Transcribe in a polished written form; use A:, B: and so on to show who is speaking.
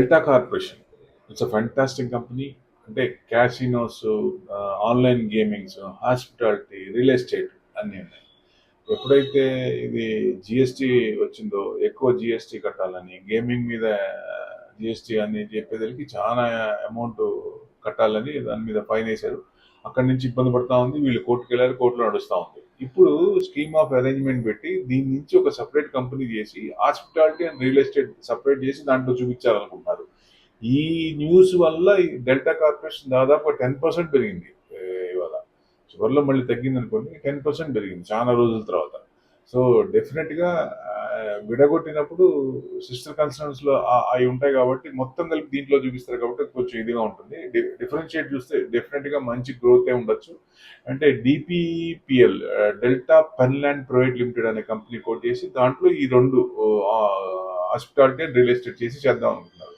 A: Delta Corporation it's a fantastic company. అంటే casinos, online gamings, hospitality, real estate అన్నీ ఉన్నాయి. ఎప్పుడైతే ఇది జిఎస్టీ వచ్చిందో ఎక్కువ జిఎస్టీ కట్టాలని, గేమింగ్ మీద జిఎస్టీ అని చెప్పేదానికి చాలా అమౌంట్ కట్టాలని దాని మీద ఫైన్ వేశారు. అక్కడి నుంచి ఇబ్బంది పడతా ఉంది. వీళ్ళు కోర్టుకు వెళ్ళారు, కోర్టులో నడుస్తూ ఉంది. ఇప్పుడు స్కీమ్ ఆఫ్ అరేంజ్మెంట్ పెట్టి దీని నుంచి ఒక సపరేట్ కంపెనీ చేసి hospitality and real estate separate చేసి దాంట్లో చూపించాలనుకుంటున్నారు. ఈ న్యూస్ వల్ల ఈ డెల్టా కార్పొరేషన్ దాదాపు 10% పెరిగింది. ఇవాళ చివరిలో మళ్ళీ తగ్గింది అనుకోండి, 10% పెరిగింది చాలా రోజుల తర్వాత. సో డెఫినెట్గా విడగొట్టినప్పుడు సిస్టర్ కన్సర్న్స్ లో అవి ఉంటాయి కాబట్టి మొత్తం కలిపి దీంట్లో చూపిస్తారు కాబట్టి కొంచెం ఇదిగా ఉంటుంది. డిఫరెన్షియేట్ చూస్తే డెఫినెట్ గా మంచి గ్రోత్ ఉండొచ్చు. అంటే డిపిపిఎల్, డెల్టా పెన్లాండ్ ప్రైవేట్ లిమిటెడ్ అనే కంపెనీ కోట్ చేసి దాంట్లో ఈ రెండు హాస్పిటాలిటీ రియల్ ఎస్టేట్ చేసి చేద్దాం అనుకుంటున్నారు.